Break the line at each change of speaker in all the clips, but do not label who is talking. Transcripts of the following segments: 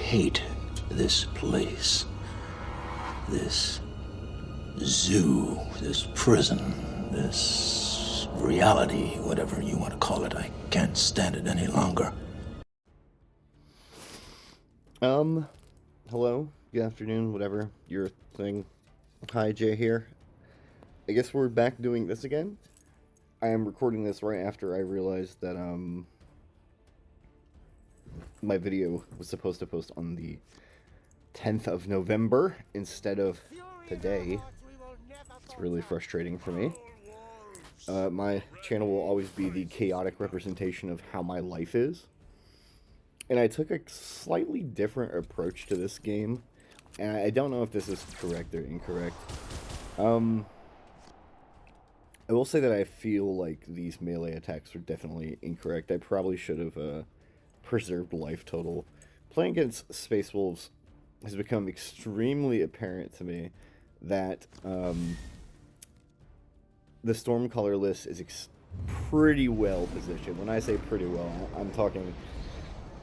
hate this place. This zoo, this prison, this reality, whatever you want to call it. I can't stand it any longer.
Hello, good afternoon, whatever your thing. Hi, Jay here. I guess we're back doing this again. I am recording this right after I realized that, my video was supposed to post on the 10th of November instead of today. It's really frustrating for me. My channel will always be the chaotic representation of how my life is. And I took a slightly different approach to this game. And I don't know if this is correct or incorrect. I will say that I feel like these melee attacks were definitely incorrect. I probably should have preserved life total. Playing against Space Wolves has become extremely apparent to me that the Storm Color list is pretty well positioned. When I say pretty well, I'm talking...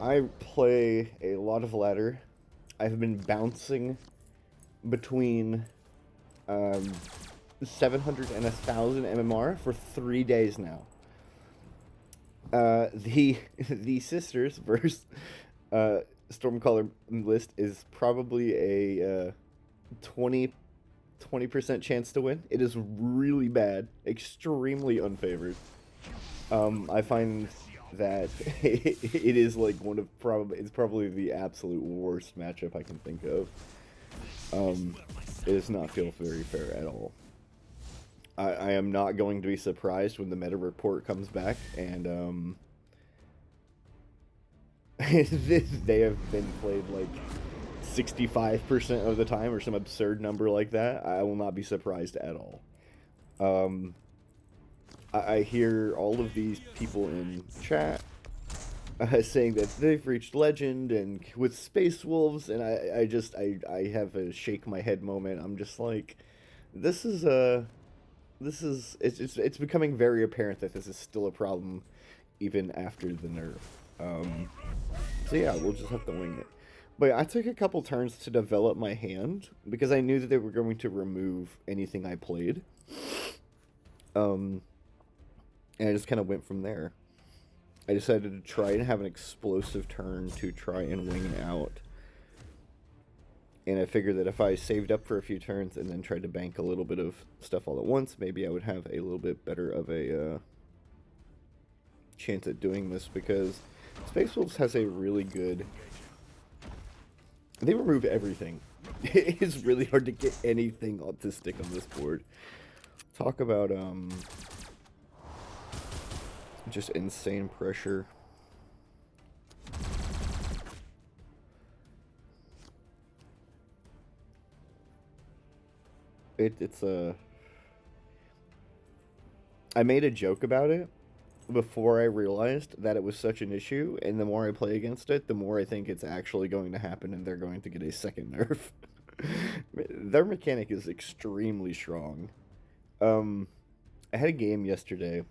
I play a lot of ladder. I've been bouncing between 700 and 1,000 MMR for 3 days now. The sisters versus Stormcaller list is probably a 20% chance to win. It is really bad, extremely unfavored. I find that it is like it's probably the absolute worst matchup I can think of. It does not feel very fair at all. I am not going to be surprised when the meta report comes back and they have been played like 65% of the time or some absurd number like that. I will not be surprised at all. I hear all of these people in chat saying that they've reached legend and with Space Wolves, and I have a shake my head moment. I'm just like, it's becoming very apparent that this is still a problem even after the nerf. So yeah, we'll just have to wing it. But I took a couple turns to develop my hand because I knew that they were going to remove anything I played. And I just kind of went from there. I decided to try and have an explosive turn to try and wing out. And I figured that if I saved up for a few turns and then tried to bank a little bit of stuff all at once, maybe I would have a little bit better of a chance at doing this, because Space Wolves has a really good... They remove everything. It is really hard to get anything to stick on this board. Talk about, just insane pressure. It's I made a joke about it before I realized that it was such an issue, and the more I play against it, the more I think it's actually going to happen and they're going to get a second nerf. Their mechanic is extremely strong. I had a game yesterday,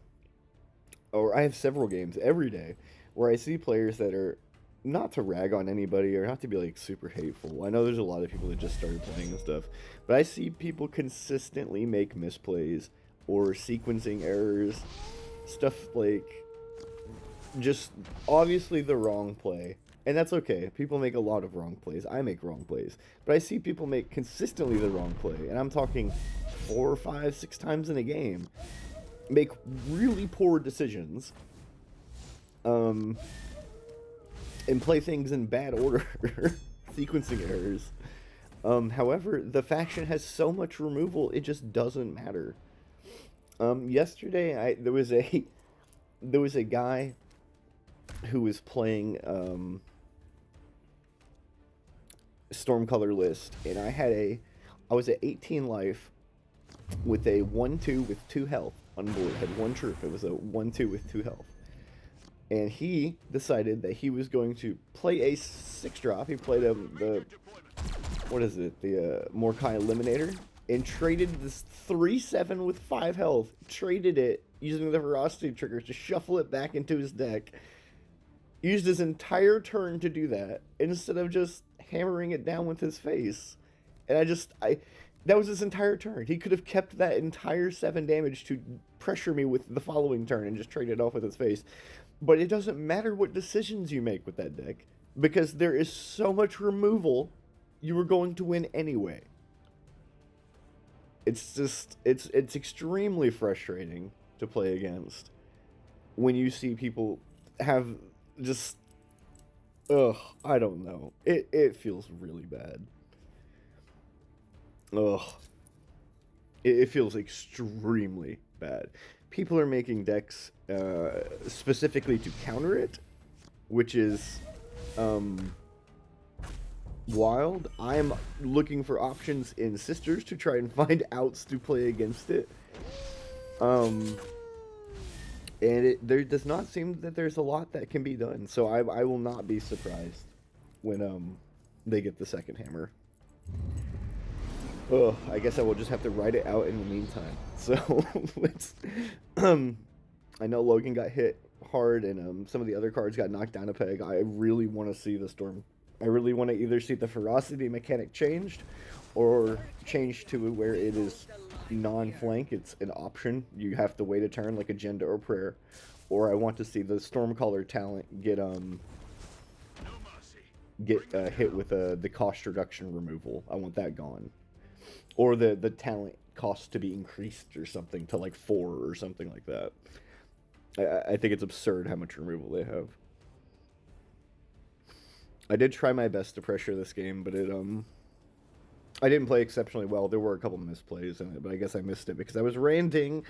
or I have several games every day, where I see players that are, not to rag on anybody or not to be like super hateful. I know there's a lot of people that just started playing and stuff, but I see people consistently make misplays or sequencing errors, stuff like just obviously the wrong play. And that's okay. People make a lot of wrong plays. I make wrong plays. But I see people make consistently the wrong play. And I'm talking 4, 5, 6 times in a game. Make really poor decisions. And play things in bad order. Sequencing errors. However, the faction has so much removal, it just doesn't matter. Yesterday, there was a guy who was playing Stormcolor list, and I was at 18 life with a 1-2 with 2 health on board. Had 1 troop. It was a 1-2 with 2 health. And he decided that he was going to play a 6-drop. He played the Morkai Eliminator, and traded this 3-7 with 5 health. Traded it using the Ferocity trigger to shuffle it back into his deck. Used his entire turn to do that instead of just hammering it down with his face. And I that was his entire turn. He could have kept that entire 7 damage to pressure me with the following turn and just traded it off with his face. But it doesn't matter what decisions you make with that deck, because there is so much removal, you were going to win anyway. It's just, it's extremely frustrating to play against when you see people have just, ugh, I don't know. It feels really bad. Ugh. It feels extremely bad. People are making decks specifically to counter it, which is wild. I'm looking for options in Sisters to try and find outs to play against it. And there does not seem that there's a lot that can be done. So I will not be surprised when they get the second hammer. Oh, I guess I will just have to write it out in the meantime. So, let's, I know Logan got hit hard, and some of the other cards got knocked down a peg. I really want to see the Storm. I really want to either see the ferocity mechanic changed, or changed to where it is non-flank. It's an option. You have to wait a turn, like Agenda or Prayer. Or I want to see the Stormcaller talent get hit with the cost reduction removal. I want that gone. Or the talent cost to be increased or something to like 4 or something like that. I think it's absurd how much removal they have. I did try my best to pressure this game, but I didn't play exceptionally well. There were a couple misplays in it, but I guess I missed it because I was ranting.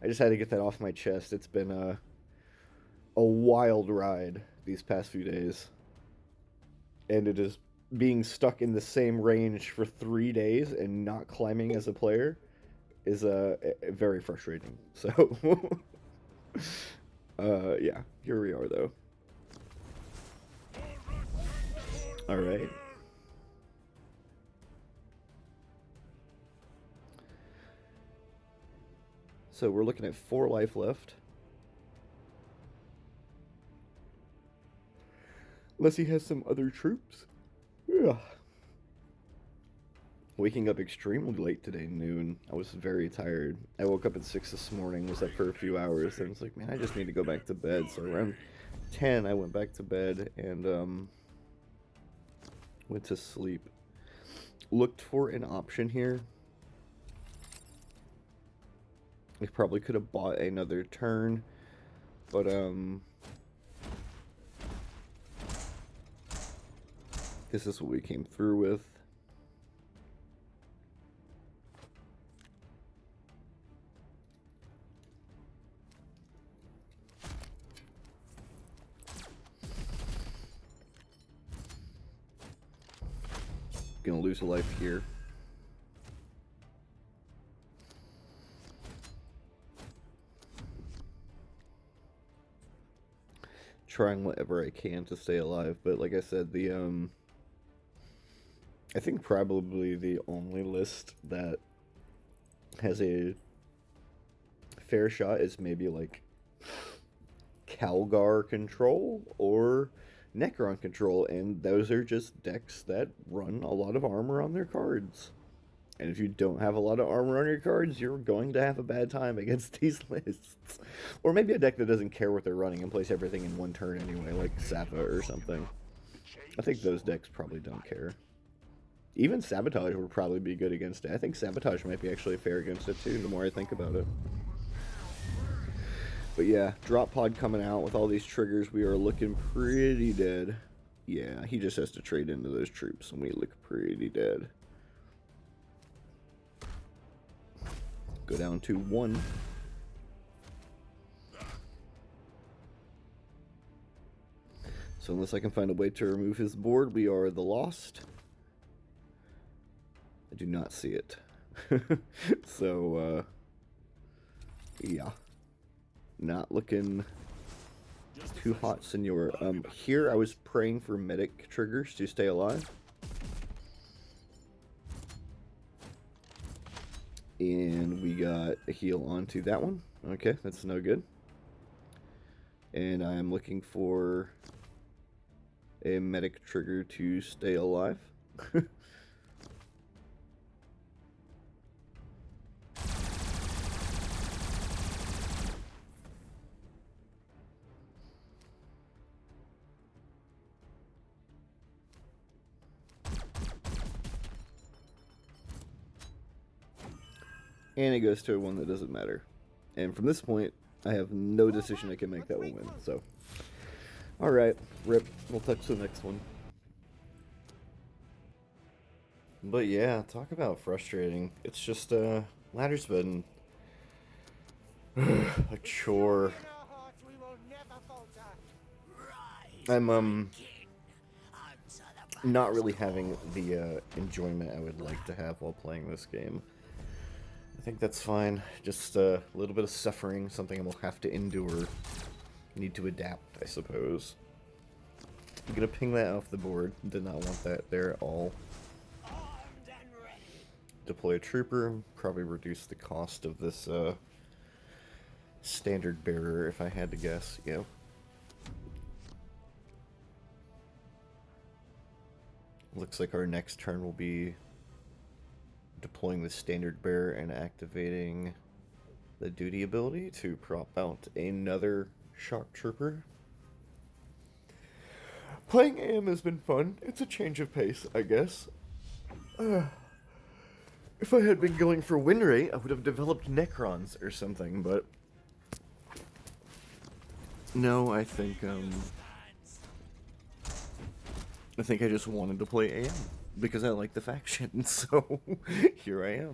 I just had to get that off my chest. It's been a wild ride these past few days. And it is being stuck in the same range for 3 days and not climbing as a player is very frustrating. So, yeah, here we are though. All right. So we're looking at 4 life left. Unless he has some other troops. Yeah. Waking up extremely late today, noon. I was very tired. I woke up at 6 this morning, was up for a few hours, and I was like, man, I just need to go back to bed. So around 10, I went back to bed and went to sleep. Looked for an option here. I probably could have bought another turn, but this is what we came through with. Gonna lose a life here. Trying whatever I can to stay alive, but like I said, the I think probably the only list that has a fair shot is maybe like Calgar control or Necron control, and those are just decks that run a lot of armor on their cards. And if you don't have a lot of armor on your cards, you're going to have a bad time against these lists. Or maybe a deck that doesn't care what they're running and plays everything in one turn anyway, like Sappha or something. I think those decks probably don't care. Even Sabotage would probably be good against it. I think Sabotage might be actually fair against it too, the more I think about it. But yeah, drop pod coming out with all these triggers. We are looking pretty dead. Yeah, he just has to trade into those troops, and we look pretty dead. Go down to 1. So unless I can find a way to remove his board, we are the lost. I do not see it. So, yeah. Not looking too hot, senor. Here I was praying for medic triggers to stay alive. And we got a heal onto that one. Okay, that's no good. And I'm looking for a medic trigger to stay alive. And it goes to one that doesn't matter. And from this point, I have no decision I can make that will win, so. Alright, rip. We'll touch the next one. But yeah, talk about frustrating. It's just, ladder's been a chore. I'm, not really having the, enjoyment I would like to have while playing this game. I think that's fine. Just a little bit of suffering, something I will have to endure. Need to adapt, I suppose. I'm gonna ping that off the board. Did not want that there at all. Deploy a trooper. Probably reduce the cost of this standard bearer if I had to guess. Yeah. Looks like our next turn will be deploying the standard bearer and activating the duty ability to prop out another shock trooper. Playing AM has been fun. It's a change of pace, I guess. If I had been going for win rate, I would have developed necrons or something, but no, I think I just wanted to play AM because I like the faction, so here I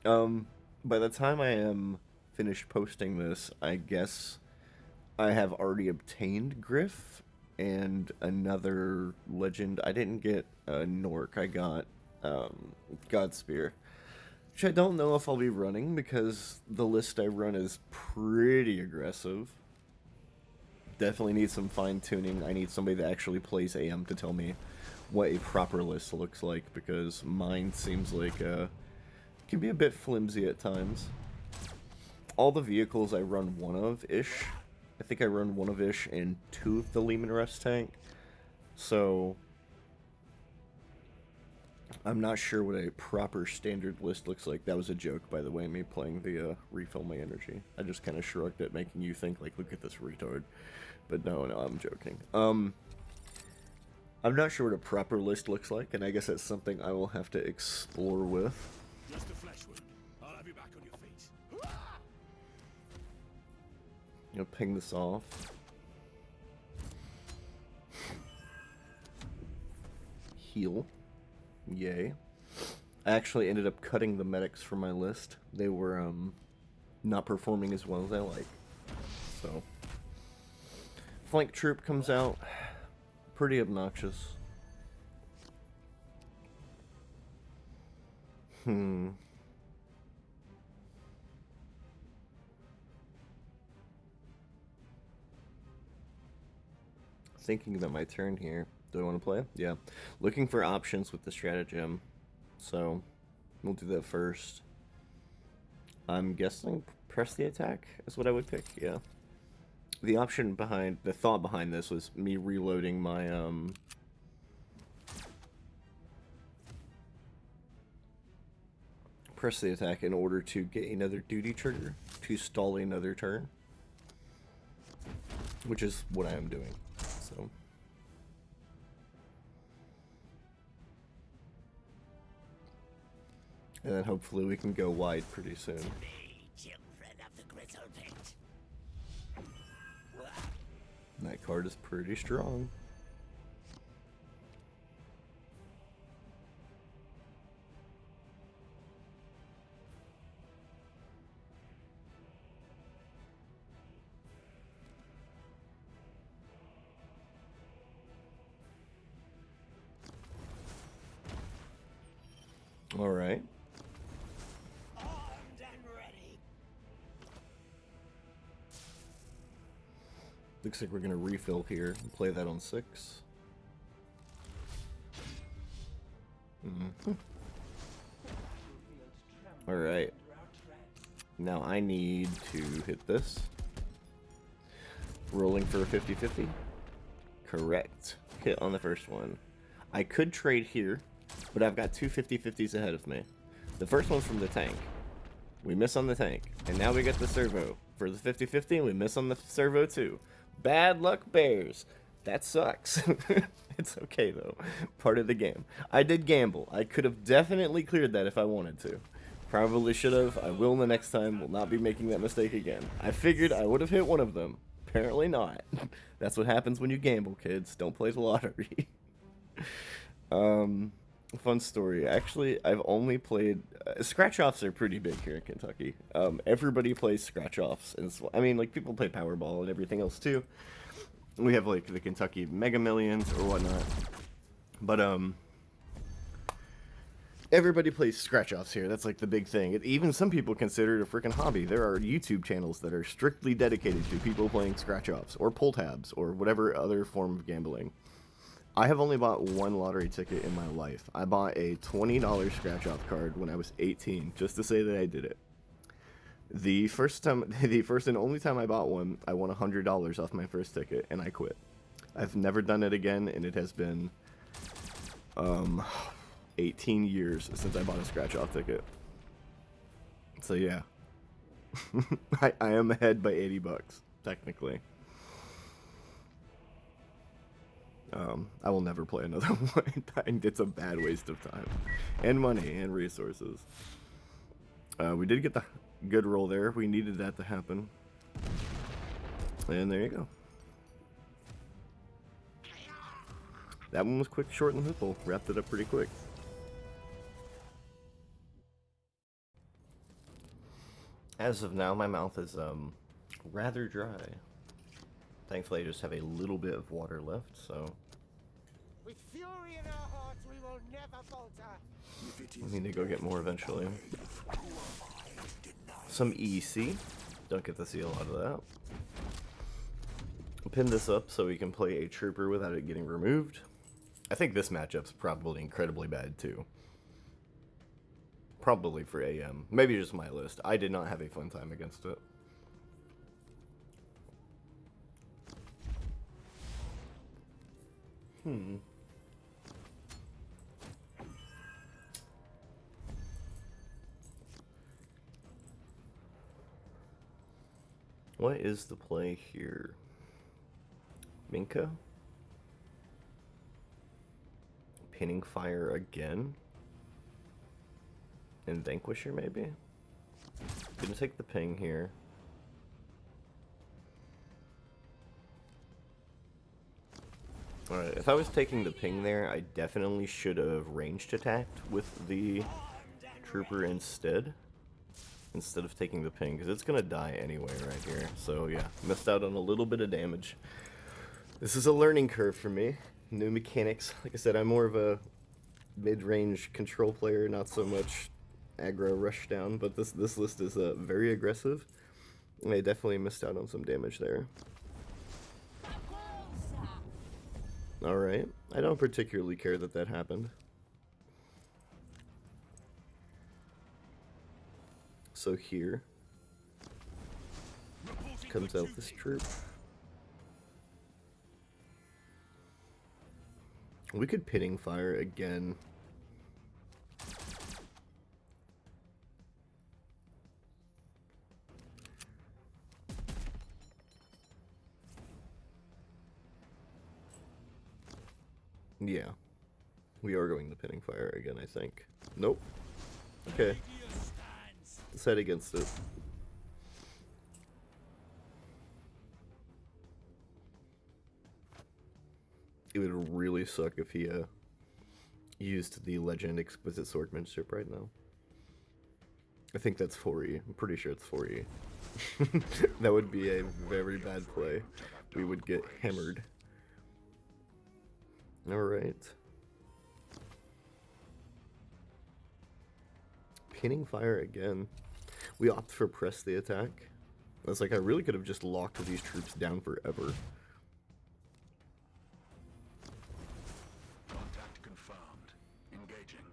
am. By the time I am finished posting this, I guess I have already obtained Griff and another legend. I didn't get Nork, I got Godspear, which I don't know if I'll be running because the list I run is pretty aggressive. Definitely need some fine-tuning. I need somebody that actually plays AM to tell me what a proper list looks like, because mine seems like can be a bit flimsy at times. All the vehicles I run one of-ish. I think I run one of-ish and two of the Lehman Russ tank. So I'm not sure what a proper standard list looks like. That was a joke, by the way, me playing the refill my energy. I just kind of shrugged at making you think, like, look at this retard. But no, I'm joking. I'm not sure what a proper list looks like, and I guess that's something I will have to explore with.
Just a flesh wound. I'll have you back on your feet.
Ping this off. Heal. Yay. I actually ended up cutting the medics from my list. They were not performing as well as I like. So flank troop comes out. Pretty obnoxious. Thinking about my turn here. Do I want to play? Yeah. Looking for options with the stratagem. So we'll do that first. I'm guessing press the attack is what I would pick. Yeah. The option behind, the thought behind this was me reloading my, press the attack in order to get another duty trigger to stall another turn. Which is what I am doing, so. And then hopefully we can go wide pretty soon. That card is pretty strong. All right. Looks like we're going to refill here and play that on 6. Alright. Now I need to hit this. Rolling for a 50-50. Correct. Hit on the first one. I could trade here, but I've got two 50-50s ahead of me. The first one's from the tank. We miss on the tank. And now we get the servo. For the 50-50, and we miss on the servo too. Bad luck bears. That sucks. It's okay though. Part of the game. I did gamble. I could have definitely cleared that if I wanted to. Probably should have. I will the next time. Will not be making that mistake again. I figured I would have hit one of them. Apparently not. That's what happens when you gamble, kids. Don't play the lottery. Fun story. Actually, I've only played... scratch-offs are pretty big here in Kentucky. Everybody plays scratch-offs. And I mean, like, people play Powerball and everything else, too. We have, like, the Kentucky Mega Millions or whatnot. But, everybody plays scratch-offs here. That's, like, the big thing. Even some people consider it a freaking hobby. There are YouTube channels that are strictly dedicated to people playing scratch-offs or pull tabs or whatever other form of gambling. I have only bought one lottery ticket in my life. I bought a $20 scratch-off card when I was 18, just to say that I did it. The first and only time I bought one, I won $100 off my first ticket, and I quit. I've never done it again, and it has been 18 years since I bought a scratch-off ticket. So yeah, I am ahead by $80, technically. I will never play another one. It's a bad waste of time. And money, and resources. We did get the good roll there. We needed that to happen. And there you go. That one was quick, short, and simple. Wrapped it up pretty quick. As of now, my mouth is, rather dry. Thankfully, I just have a little bit of water left, so...
With fury in our hearts, we will never falter.
I need to go get more eventually. Some EC. Don't get to see a lot of that. Pin this up so we can play a trooper without it getting removed. I think this matchup's probably incredibly bad too. Probably for AM. Maybe just my list. I did not have a fun time against it. What is the play here? Minka? Pinning Fire again? And Vanquisher, maybe? Gonna take the ping here. Alright, if I was taking the ping there, I definitely should have ranged attacked with the trooper instead of taking the ping, because it's gonna die anyway right here. So yeah, missed out on a little bit of damage. This is a learning curve for me. New mechanics. Like I said, I'm more of a mid-range control player, not so much aggro rushdown, but this list is very aggressive, and I definitely missed out on some damage there. Alright, I don't particularly care that that happened. So here comes out this troop. We could Pitting Fire again. Yeah. We are going to Pitting Fire again, I think. Nope. Okay. Let's head against it. It would really suck if he used the Legend Exquisite Swordsmanship right now. I think that's 4E. I'm pretty sure it's 4E. That would be a very bad play. We would get hammered. Alright. Pinning Fire again. We opt for press the attack. That's like, I really could have just locked these troops down forever.
Contact confirmed. Engaging.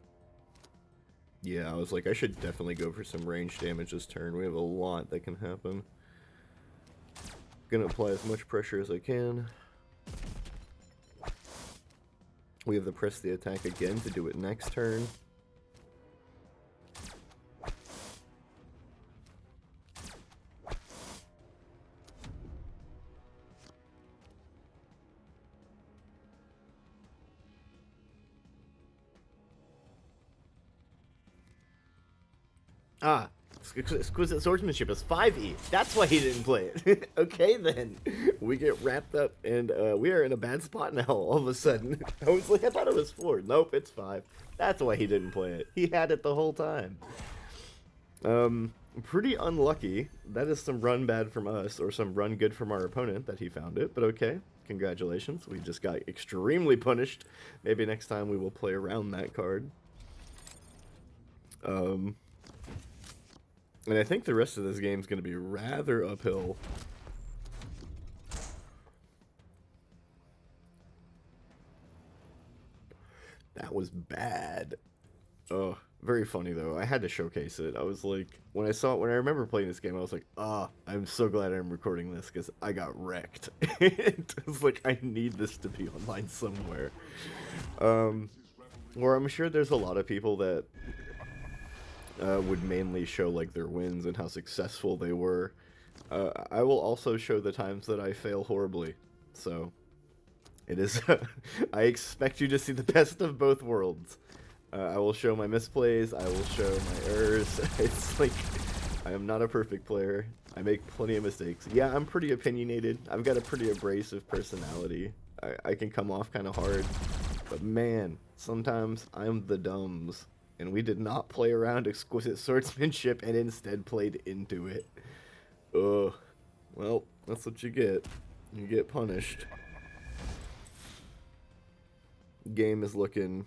Yeah, I was like, I should definitely go for some range damage this turn. We have a lot that can happen. Gonna apply as much pressure as I can. We have the press the attack again to do it next turn. Ah, exquisite swordsmanship is 5e. That's why he didn't play it. Okay, then. We get wrapped up, and we are in a bad spot now, all of a sudden. I was like, I thought it was 4. Nope, it's 5. That's why he didn't play it. He had it the whole time. Pretty unlucky. That is some run bad from us, or some run good from our opponent that he found it, but okay. Congratulations. We just got extremely punished. Maybe next time we will play around that card. And I think the rest of this game is going to be rather uphill. That was bad. Oh, very funny though. I had to showcase it. I was like, when I remember playing this game, I was like, I'm so glad I'm recording this because I got wrecked. It was like, I need this to be online somewhere. Or I'm sure there's a lot of people that would mainly show like their wins and how successful they were. I will also show the times that I fail horribly. So it is. I expect you to see the best of both worlds. I will show my misplays. I will show my errors. It's like I am not a perfect player. I make plenty of mistakes. Yeah, I'm pretty opinionated. I've got a pretty abrasive personality. I can come off kind of hard, but man, sometimes I'm the dumbs. And we did not play around exquisite swordsmanship and instead played into it. Ugh. Well, that's what you get. You get punished. Game is looking...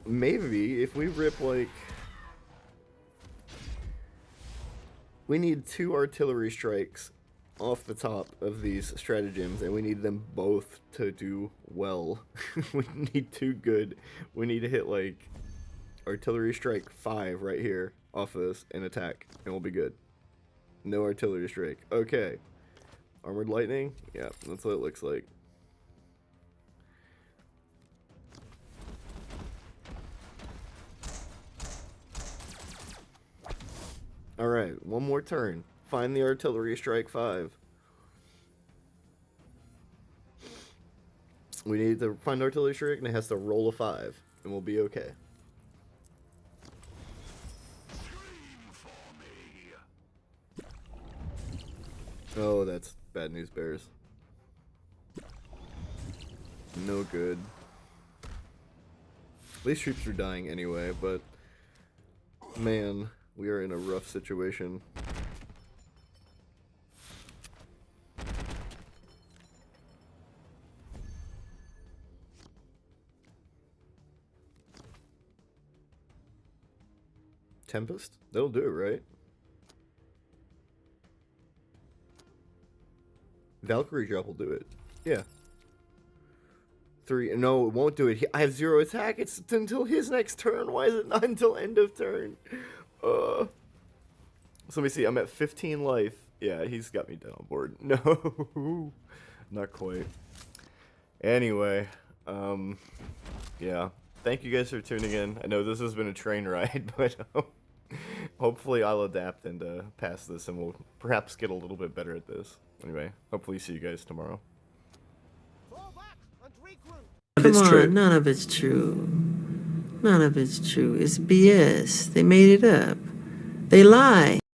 Maybe if we rip like... We need 2 artillery strikes off the top of these stratagems, and we need them both to do well. We need 2 good. We need to hit like... Artillery strike 5 right here off of this and attack, and we'll be good. No artillery strike. Okay. Armored lightning? Yeah, that's what it looks like. Alright, one more turn. Find the artillery strike 5. We need to find artillery strike, and it has to roll a 5, and we'll be okay. Oh, that's bad news bears. No good. These troops are dying anyway, but man, we are in a rough situation. Tempest? That'll do it, right? Valkyrie drop will do it. Yeah. 3. No, it won't do it. I have 0 attack. It's until his next turn. Why is it not until end of turn? So let me see. I'm at 15 life. Yeah, he's got me dead on board. No. Not quite. Anyway. Yeah. Thank you guys for tuning in. I know this has been a train ride, but hopefully I'll adapt and pass this, and we'll perhaps get a little bit better at this. Anyway, hopefully see you guys tomorrow.
Fall back and regroup.
Come on, none of it's true. None of it's true. It's BS. They made it up. They lie.